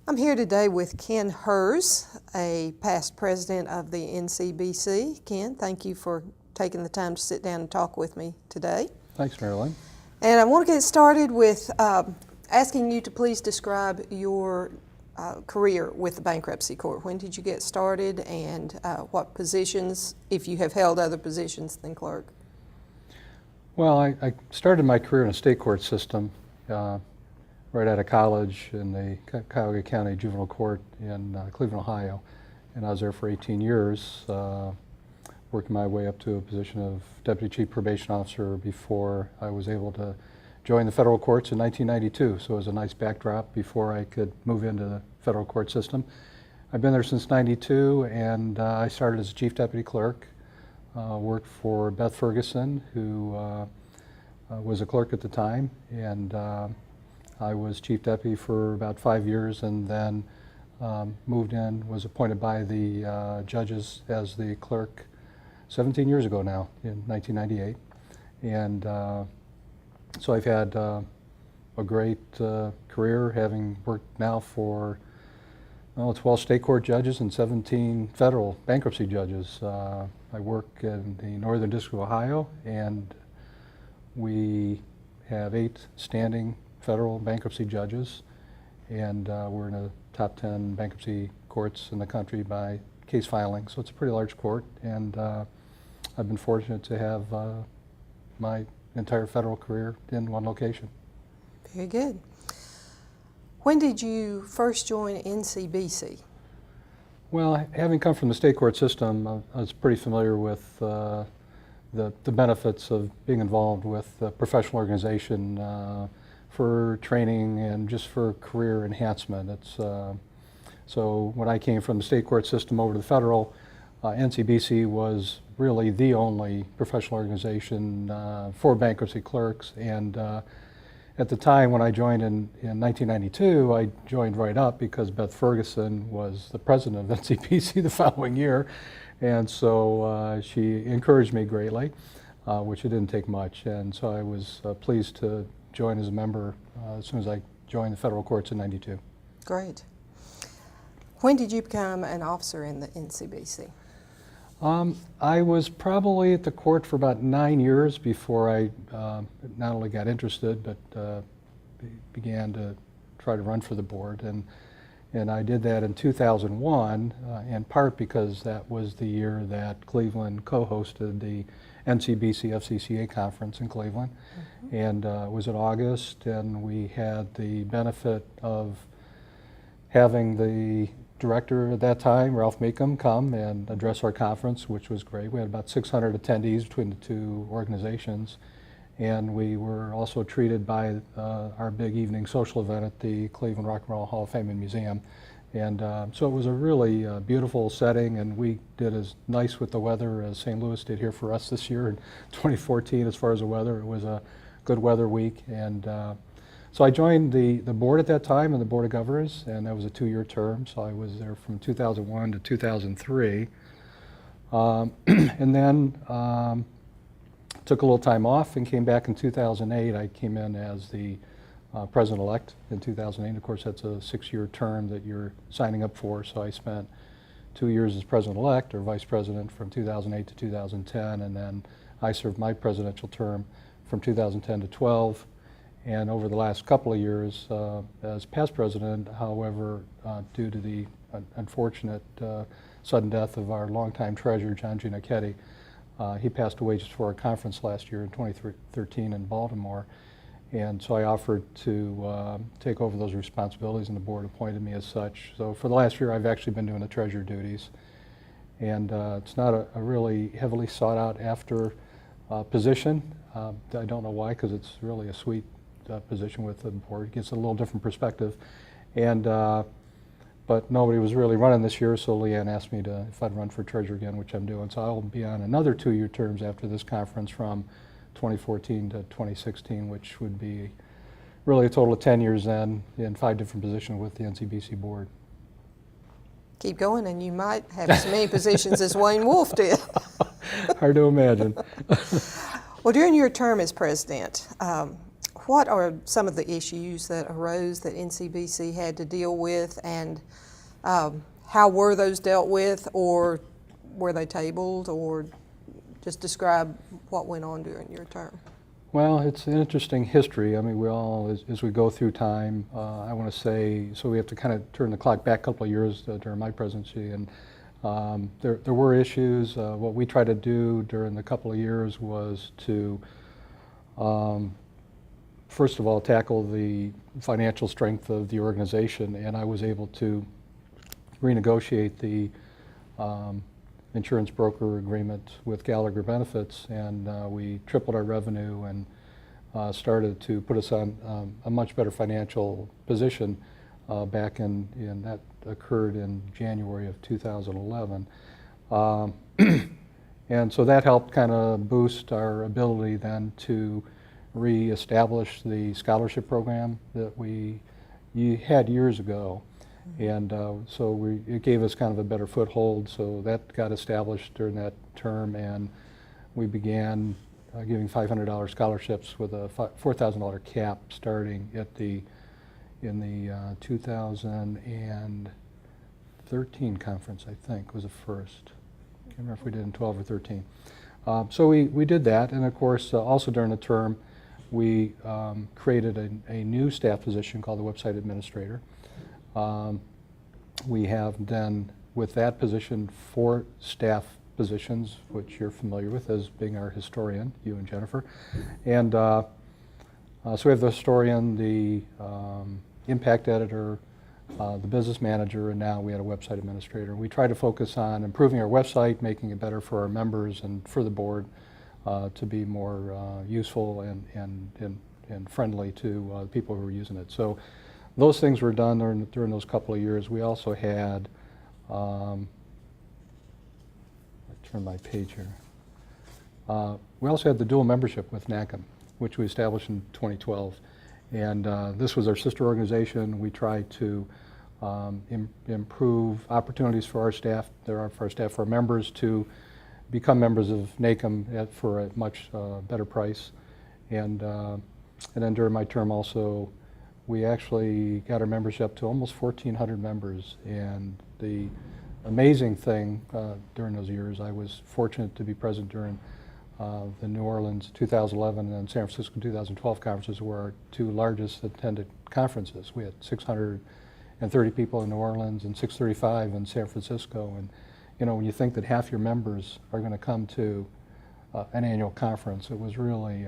I'm here today with Ken Hirz, a past president of the NCBC. Ken, thank you for taking the time to sit down and talk with me today. Thanks, Marilyn. And I want to get started with asking you to please describe your career with the bankruptcy court. When did you get started, and what positions, if you have held other positions than clerk? Well, I started my career in a state court system right out of college in the Cuyahoga County Juvenile Court in Cleveland, Ohio. And I was there for 18 years, working my way up to a position of Deputy Chief Probation Officer before I was able to join the federal courts in 1992. So it was a nice backdrop before I could move into the federal court system. I've been there since '92, and I started as a Chief Deputy Clerk. Worked for Beth Ferguson, who was a clerk at the time, and I was Chief Deputy for about 5 years, and then moved in, was appointed by the judges as the clerk 17 years ago now, in 1998. And so I've had a great career, having worked now for 12 state court judges and 17 federal bankruptcy judges. I work in the Northern District of Ohio, and we have 8 standing federal bankruptcy judges, and we're in the top 10 bankruptcy courts in the country by case filing. So it's a pretty large court, and I've been fortunate to have my entire federal career in one location. Very good. When did you first join NCBC? Well, having come from the state court system, I was pretty familiar with the benefits of being involved with a professional organization for training and just for career enhancement. So when I came from the state court system over to the federal, NCBC was really the only professional organization for bankruptcy clerks. And at the time when I joined in 1992, I joined right up because Beth Ferguson was the president of NCBC the following year. And so she encouraged me greatly, which it didn't take much. And so I was pleased to join as a member as soon as I joined the federal courts in '92. Great. When did you become an officer in the NCBC? I was probably at the court for about 9 years before I not only got interested, but began to try to run for the board. And I did that in 2001, in part because that was the year that Cleveland co-hosted the NCBC FCCA conference in Cleveland. Mm-hmm. And it was in August, and we had the benefit of having the director at that time, Ralph Meekum, come and address our conference, which was great. We had about 600 attendees between the two organizations, and we were also treated by our big evening social event at the Cleveland Rock and Roll Hall of Fame and Museum. And so it was a really beautiful setting, and we did as nice with the weather as St. Louis did here for us this year in 2014 as far as the weather. It was a good weather week, and so I joined the board at that time and the Board of Governors, and that was a 2-year term, so I was there from 2001 to 2003. And then took a little time off and came back in 2008. I came in as the president-elect in 2008. Of course, that's a 6-year term that you're signing up for, so I spent 2 years as president-elect or vice president from 2008 to 2010, and then I served my presidential term from 2010 to 12. And over the last couple of years as past president, however, due to the unfortunate sudden death of our longtime treasurer, John Giannichetti, he passed away just for a conference last year in 2013 in Baltimore. And so I offered to take over those responsibilities, and the board appointed me as such. So for the last year, I've actually been doing the treasurer duties. And it's not a really heavily sought out after position. I don't know why, because it's really a sweet position with the board. It gives a little different perspective. And but nobody was really running this year, so Leanne asked me if I'd run for treasurer again, which I'm doing. So I'll be on another 2-year terms after this conference from 2014 to 2016, which would be really a total of 10 years then in 5 different positions with the NCBC board. Keep going, and you might have as many positions as Wayne Wolf did. Hard to imagine. Well, during your term as president, what are some of the issues that arose that NCBC had to deal with, and how were those dealt with, or were they tabled, or just describe what went on during your term? Well, it's an interesting history. I mean, we all, as we go through time, I want to say, so we have to kind of turn the clock back a couple of years during my presidency, and there were issues. What we tried to do during the couple of years was to, first of all, tackle the financial strength of the organization, and I was able to renegotiate the insurance broker agreement with Gallagher Benefits, and we tripled our revenue and started to put us on a much better financial position back in that occurred in January of 2011. And so that helped kind of boost our ability then to reestablish the scholarship program that you had years ago. And so it gave us kind of a better foothold, so that got established during that term, and we began giving $500 scholarships with a $4,000 cap starting in the 2013 conference, I think, was the first. I can't remember if we did in 12 or 13. So we did that, and of course, also during the term, we created a new staff position called the website administrator. We have then, with that position, 4 staff positions, which you're familiar with as being our historian, you and Jennifer. And so we have the historian, the impact editor, the business manager, and now we had a website administrator. We try to focus on improving our website, making it better for our members and for the board to be more useful and friendly to the people who are using it. So those things were done during those couple of years. We also had, I turn my page here. We also had the dual membership with NACM, which we established in 2012. And this was our sister organization. We tried to improve opportunities for our staff, for our members to become members of NACM for a much better price. And then during my term also, we actually got our membership to almost 1,400 members. And the amazing thing during those years, I was fortunate to be present during the New Orleans 2011 and San Francisco 2012 conferences, were our 2 largest attended conferences. We had 630 people in New Orleans and 635 in San Francisco. And you know, when you think that half your members are going to come to an annual conference, it was really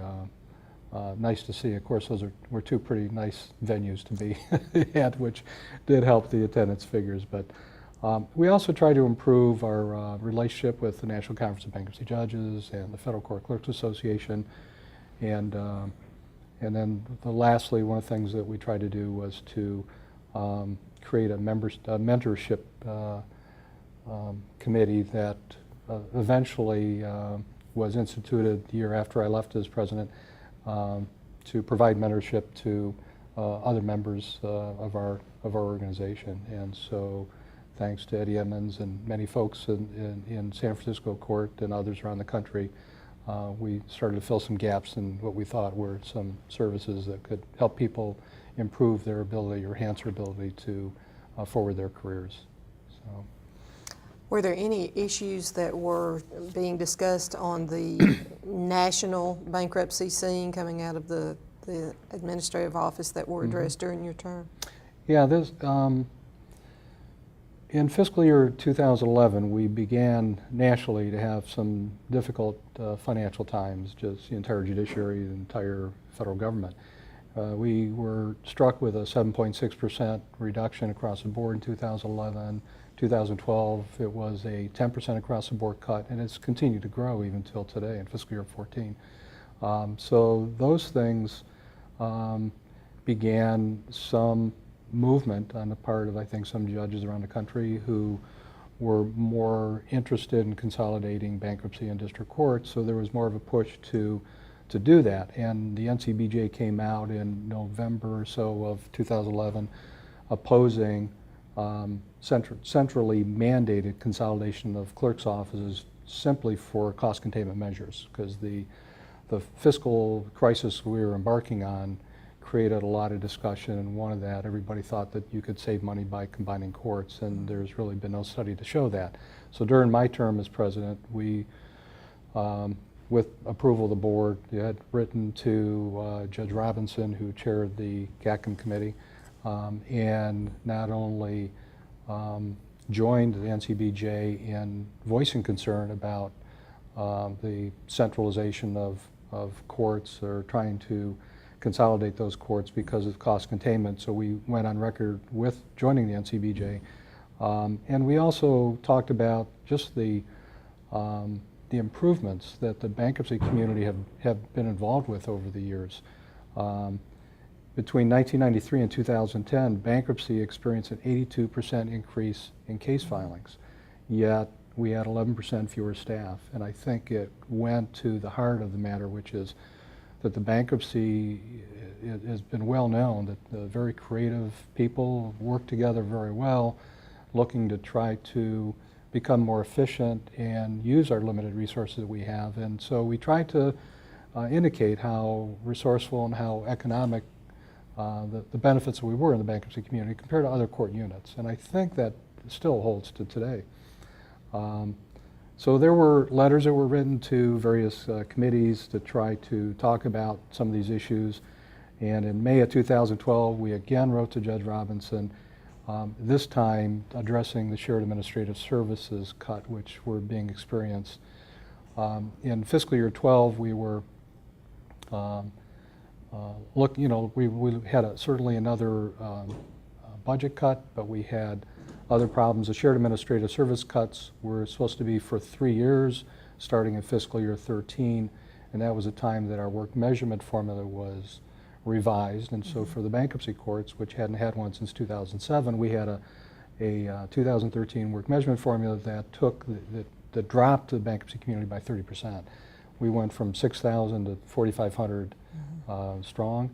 nice to see. Of course, those were 2 pretty nice venues to be at, which did help the attendance figures. But we also try to improve our relationship with the National Conference of Bankruptcy Judges and the Federal Court Clerks Association. And then lastly, one of the things that we tried to do was to create a mentorship committee that eventually was instituted the year after I left as president, to provide mentorship to other members of our organization. And so thanks to Eddie Emmons and many folks in San Francisco court and others around the country, we started to fill some gaps in what we thought were some services that could help people improve their ability or enhance their ability to forward their careers. So. Were there any issues that were being discussed on the national bankruptcy scene coming out of the administrative office that were addressed during your term? Yeah, there's, in fiscal year 2011, we began nationally to have some difficult financial times, just the entire judiciary, the entire federal government. We were struck with a 7.6% reduction across the board in 2011. 2012, it was a 10% across the board cut, and it's continued to grow even till today in fiscal year 14. So those things began some movement on the part of, I think, some judges around the country who were more interested in consolidating bankruptcy and district courts. So there was more of a push to do that. And the NCBJ came out in November or so of 2011 opposing centrally mandated consolidation of clerks' offices simply for cost containment measures, because the fiscal crisis we were embarking on created a lot of discussion, and one of that, everybody thought that you could save money by combining courts, and there's really been no study to show that. So during my term as president, we, with approval of the board, had written to Judge Robinson, who chaired the GACM committee, and not only joined the NCBJ in voicing concern about the centralization of courts, or trying to consolidate those courts because of cost containment. So we went on record with joining the NCBJ. And we also talked about just the improvements that the bankruptcy community have been involved with over the years. Between 1993 and 2010, bankruptcy experienced an 82% increase in case filings, yet we had 11% fewer staff. And I think it went to the heart of the matter, which is that the bankruptcy, it has been well known that the very creative people work together very well, looking to try to become more efficient and use our limited resources that we have. And so we try to indicate how resourceful and how economic the benefits that we were in the bankruptcy community compared to other court units. And I think that still holds to today. So there were letters that were written to various committees to try to talk about some of these issues. And in May of 2012, we again wrote to Judge Robinson, this time addressing the shared administrative services cut which were being experienced. In fiscal year 12, we were we had certainly another budget cut, but we had other problems. The shared administrative service cuts were supposed to be for 3 years, starting in fiscal year 13, and that was a time that our work measurement formula was revised. And so for the bankruptcy courts, which hadn't had one since 2007, we had a 2013 work measurement formula that that dropped the bankruptcy community by 30%. We went from 6,000 to 4,500 strong.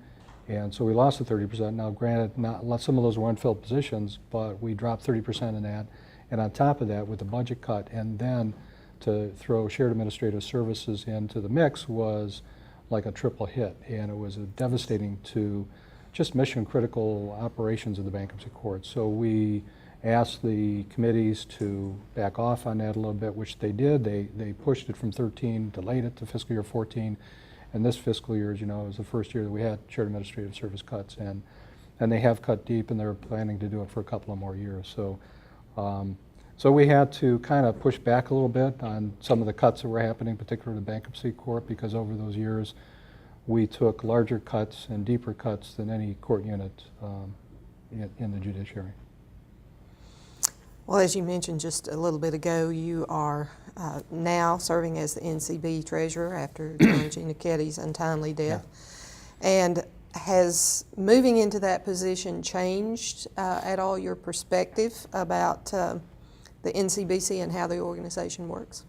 And so we lost the 30%. Now, granted, some of those were unfilled positions, but we dropped 30% in that. And on top of that, with the budget cut, and then to throw shared administrative services into the mix was like a triple hit. And it was devastating to just mission-critical operations of the bankruptcy court. So we asked the committees to back off on that a little bit, which they did. They pushed it from 13, delayed it to fiscal year 14. And this fiscal year, as you know, was the first year that we had shared administrative service cuts, and they have cut deep, and they're planning to do it for a couple of more years. So, so we had to kind of push back a little bit on some of the cuts that were happening, particularly the bankruptcy court, because over those years we took larger cuts and deeper cuts than any court unit in the judiciary. Well, as you mentioned just a little bit ago, you are now serving as the NCB treasurer after John G. Nicketti's untimely death. Yeah. And has moving into that position changed at all your perspective about the NCBC and how the organization works?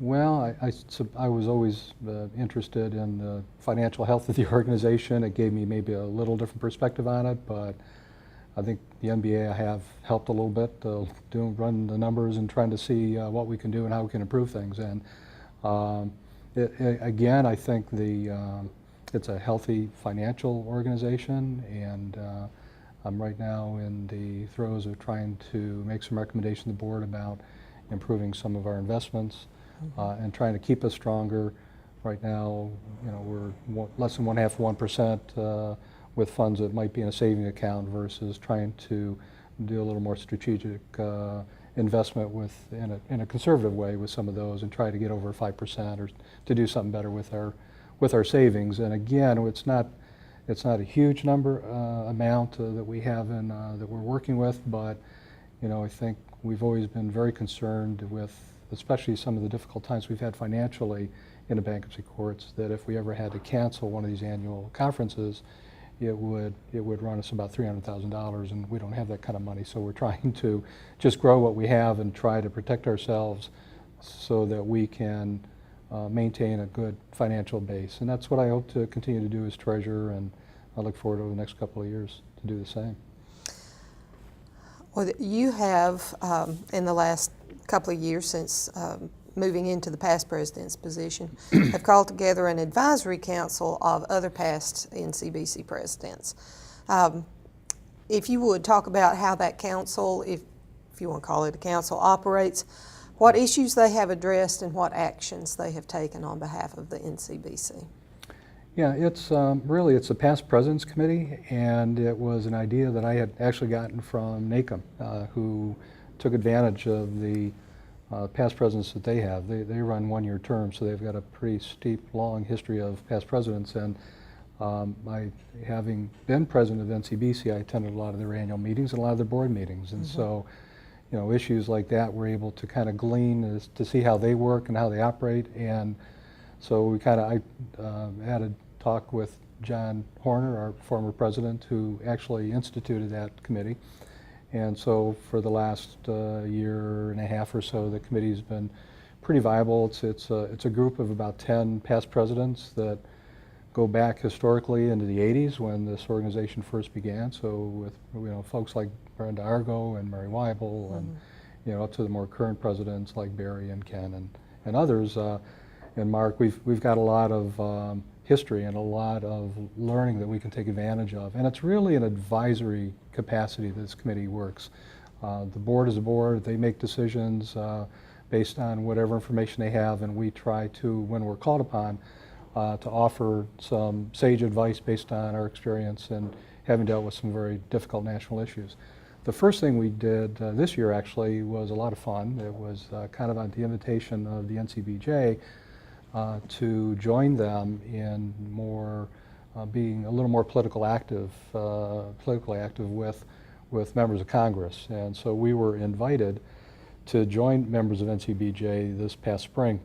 Well, I was always interested in the financial health of the organization. It gave me maybe a little different perspective on it, but I think the NBA have helped a little bit, run the numbers and trying to see what we can do and how we can improve things. And again, I think it's a healthy financial organization, and I'm right now in the throes of trying to make some recommendations to the board about improving some of our investments and trying to keep us stronger. Right now, you know, we're less than 1% with funds that might be in a saving account versus trying to do a little more strategic investment in a conservative way with some of those, and try to get over 5% or to do something better with our savings. And again, it's not a huge amount that we have that we're working with, but you know, I think we've always been very concerned with, especially some of the difficult times we've had financially in the bankruptcy courts, that if we ever had to cancel one of these annual conferences, it would run us about $300,000, and we don't have that kind of money. So we're trying to just grow what we have and try to protect ourselves so that we can maintain a good financial base. And that's what I hope to continue to do as treasurer, and I look forward over the next couple of years to do the same. Well, you have, in the last couple of years since moving into the past president's position, have called together an advisory council of other past NCBC presidents. If you would talk about how that council, if you want to call it a council, operates, what issues they have addressed and what actions they have taken on behalf of the NCBC. Yeah, it's really, it's a past presidents committee, and it was an idea that I had actually gotten from NACM, who took advantage of the past presidents that they have. They run one-year terms, so they've got a pretty steep, long history of past presidents. And having been president of NCBC, I attended a lot of their annual meetings and a lot of their board meetings. And so, you know, issues like that, we're able to kind of glean as to see how they work and how they operate. And so we kind of, I had a talk with John Horner, our former president, who actually instituted that committee. And so for the last year and a half or so, the committee's been pretty viable. It's a group of about 10 past presidents that go back historically into the 80s when this organization first began. So with folks like Brenda Argo and Mary Weibel, and up to the more current presidents like Barry and Ken and others. And Mark, we've got a lot of history and a lot of learning that we can take advantage of. And it's really an advisory capacity that this committee works. The board is a board. They make decisions based on whatever information they have, and we try to, when we're called upon, to offer some sage advice based on our experience and having dealt with some very difficult national issues. The first thing we did this year actually was a lot of fun. It was kind of on the invitation of the NCBJ to join them in more being a little more politically active with members of Congress. And so we were invited to join members of NCBJ this past spring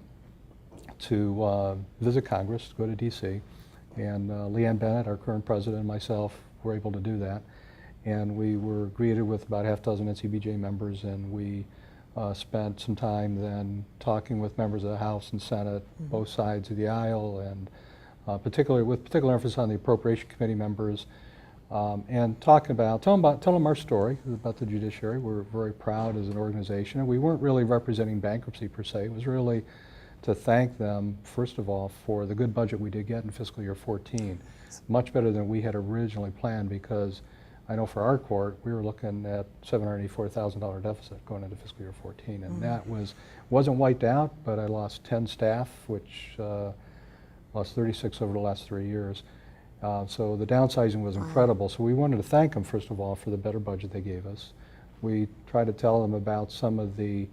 to visit Congress, go to DC. And Leanne Bennett, our current president, and myself were able to do that. And we were greeted with about half a dozen NCBJ members, and we spent some time then talking with members of the House and Senate, both sides of the aisle, and particularly with particular emphasis on the Appropriation Committee members, and talking about, tell them our story about the judiciary. We're very proud as an organization, and we weren't really representing bankruptcy per se. It was really to thank them, first of all, for the good budget we did get in fiscal year 14, much better than we had originally planned, because I know for our court, we were looking at $784,000 deficit going into fiscal year 14, and that wasn't wiped out, but I lost 10 staff, which lost 36 over the last 3 years. So the downsizing was incredible. So we wanted to thank them, first of all, for the better budget they gave us. We tried to tell them about some of the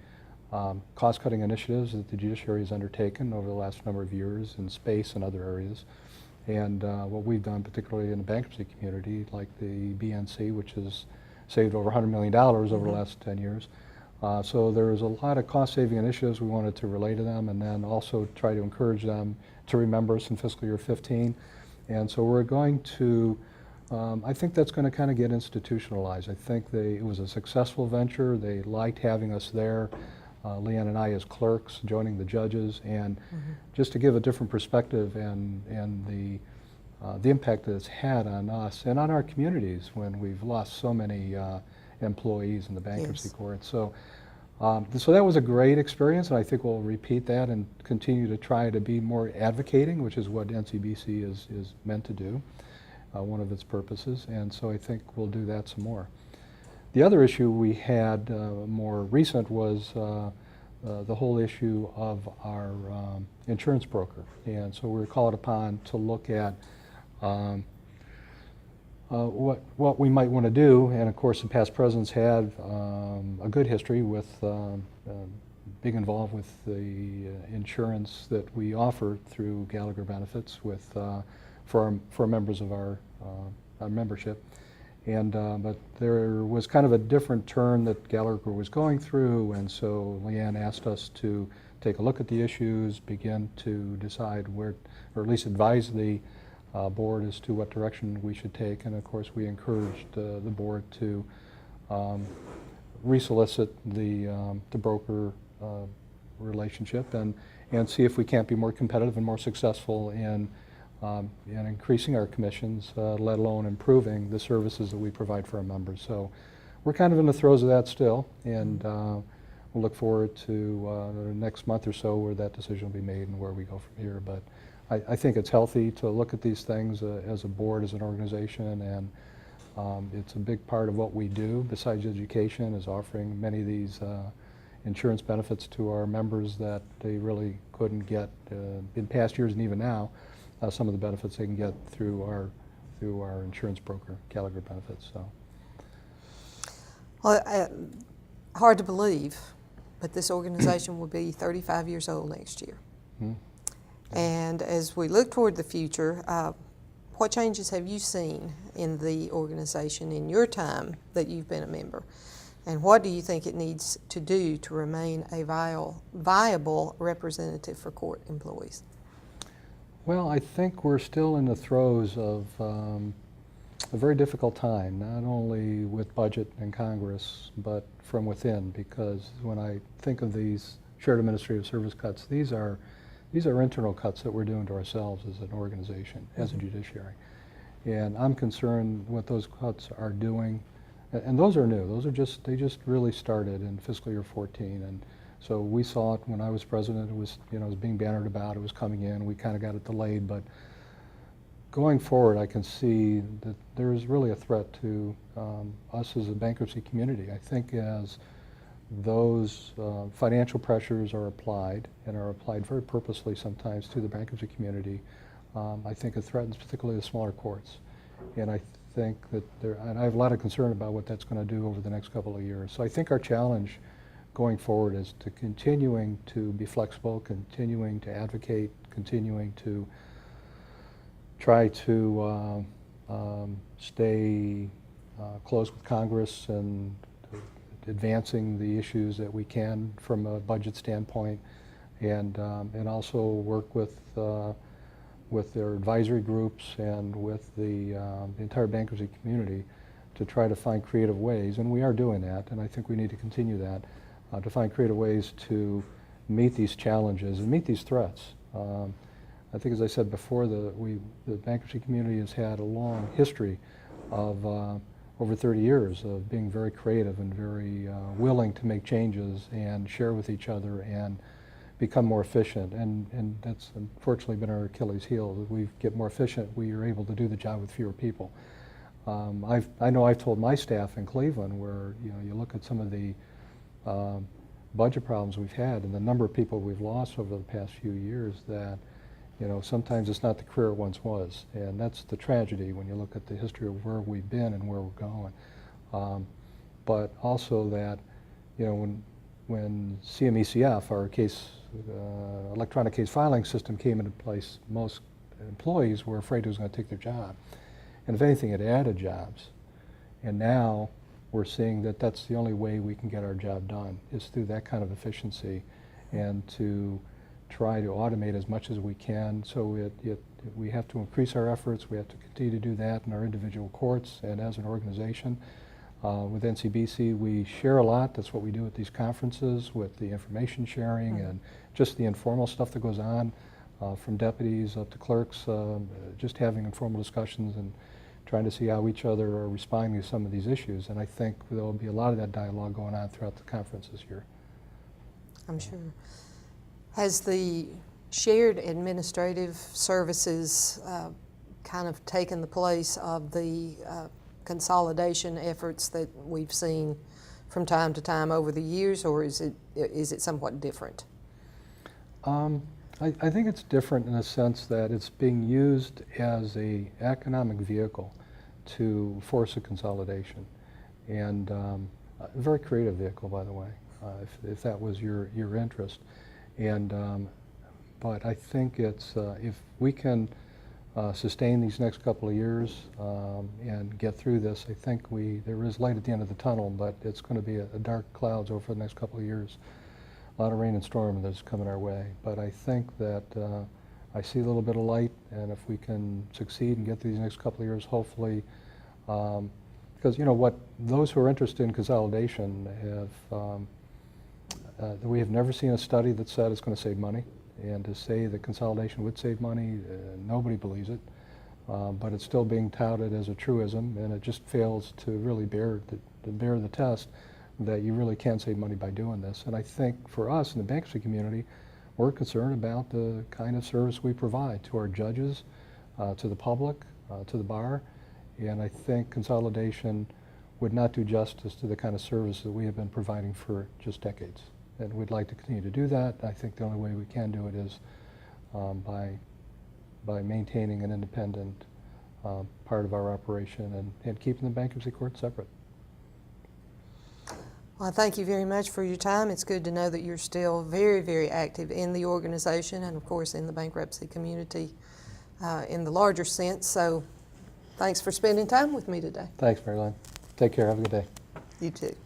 cost-cutting initiatives that the judiciary has undertaken over the last number of years in space and other areas. And what we've done, particularly in the bankruptcy community, like the BNC, which has saved over $100 million over the last 10 years. So there's a lot of cost-saving initiatives we wanted to relay to them, and then also try to encourage them to remember us in fiscal year 15. And so we're going to, I think that's going to kind of get institutionalized. I think it was a successful venture. They liked having us there. Leanne and I as clerks, joining the judges, and just to give a different perspective and the impact that it's had on us and on our communities when we've lost so many employees in the bankruptcy court. So, so that was a great experience, and I think we'll repeat that and continue to try to be more advocating, which is what NCBC is meant to do, one of its purposes, and so I think we'll do that some more. The other issue we had more recent was the whole issue of our insurance broker. And so we were called upon to look at what we might want to do. And of course, the past presidents had a good history with being involved with the insurance that we offer through Gallagher Benefits for members of our membership. And but there was kind of a different turn that Gallagher was going through, and so Leanne asked us to take a look at the issues, begin to decide where, or at least advise the board as to what direction we should take. And of course, we encouraged the board to resolicit the broker relationship and see if we can't be more competitive and more successful in increasing our commissions, let alone improving the services that we provide for our members. So we're kind of in the throes of that still, and we'll look forward to the next month or so where that decision will be made and where we go from here. But I think it's healthy to look at these things as a board, as an organization, and it's a big part of what we do besides education is offering many of these insurance benefits to our members that they really couldn't get in past years, and even now, some of the benefits they can get through our insurance broker, Gallagher Benefits. So. Well, hard to believe, but this organization will be 35 years old next year. Hmm. And as we look toward the future, what changes have you seen in the organization in your time that you've been a member? And what do you think it needs to do to remain a viable representative for court employees? Well, I think we're still in the throes of a very difficult time, not only with budget and Congress, but from within, because when I think of these shared administrative service cuts, these are internal cuts that we're doing to ourselves as an organization, as a judiciary. And I'm concerned what those cuts are doing, and those are new. They just really started in fiscal year 14, and so we saw it when I was president. It was, it was being bannered about. It was coming in. We kind of got it delayed, but going forward, I can see that there is really a threat to us as a bankruptcy community. I think as those financial pressures are applied, and are applied very purposely sometimes to the bankruptcy community, I think it threatens particularly the smaller courts. And I think that and I have a lot of concern about what that's going to do over the next couple of years. So I think our challenge going forward is to continuing to be flexible, continuing to advocate, continuing to try to stay close with Congress and advancing the issues that we can from a budget standpoint, and also work with their advisory groups and with the entire bankruptcy community to try to find creative ways, and we are doing that, and I think we need to continue that, to find creative ways to meet these challenges and meet these threats. I think, as I said before, the bankruptcy community has had a long history of over 30 years of being very creative and very willing to make changes and share with each other and become more efficient. And that's unfortunately been our Achilles heel. As we get more efficient, we are able to do the job with fewer people. I know I've told my staff in Cleveland, where you look at some of the budget problems we've had and the number of people we've lost over the past few years, that sometimes it's not the career it once was, and that's the tragedy when you look at the history of where we've been and where we're going. But also that, when CMECF, our electronic case filing system, came into place, most employees were afraid it was going to take their job, and if anything, it added jobs. And now we're seeing that that's the only way we can get our job done, is through that kind of efficiency, and to try to automate as much as we can. So we have to increase our efforts. We have to continue to do that in our individual courts and as an organization. With NCBC, we share a lot. That's what we do at these conferences, with the information sharing and just the informal stuff that goes on, from deputies up to clerks, just having informal discussions and trying to see how each other are responding to some of these issues. And I think there will be a lot of that dialogue going on throughout the conference this year. I'm sure. Has the shared administrative services kind of taken the place of the consolidation efforts that we've seen from time to time over the years, or is it somewhat different? I think it's different in the sense that it's being used as an economic vehicle to force a consolidation, and a very creative vehicle, by the way, if that was your interest. And but I think it's if we can sustain these next couple of years and get through this, I think there is light at the end of the tunnel, but it's going to be a dark clouds over the next couple of years. A lot of rain and storm that's coming our way. But I think that I see a little bit of light, and if we can succeed and get through these next couple of years, hopefully, because what those who are interested in consolidation have. We have never seen a study that said it's going to save money, and to say that consolidation would save money, nobody believes it, but it's still being touted as a truism, and it just fails to really bear the test that you really can save money by doing this. And I think for us in the bankruptcy community, we're concerned about the kind of service we provide to our judges, to the public, to the bar, and I think consolidation would not do justice to the kind of service that we have been providing for just decades. And we'd like to continue to do that. I think the only way we can do it is by maintaining an independent part of our operation and keeping the bankruptcy court separate. Well, thank you very much for your time. It's good to know that you're still very, very active in the organization and, of course, in the bankruptcy community in the larger sense. So thanks for spending time with me today. Thanks, Marilyn. Take care. Have a good day. You too.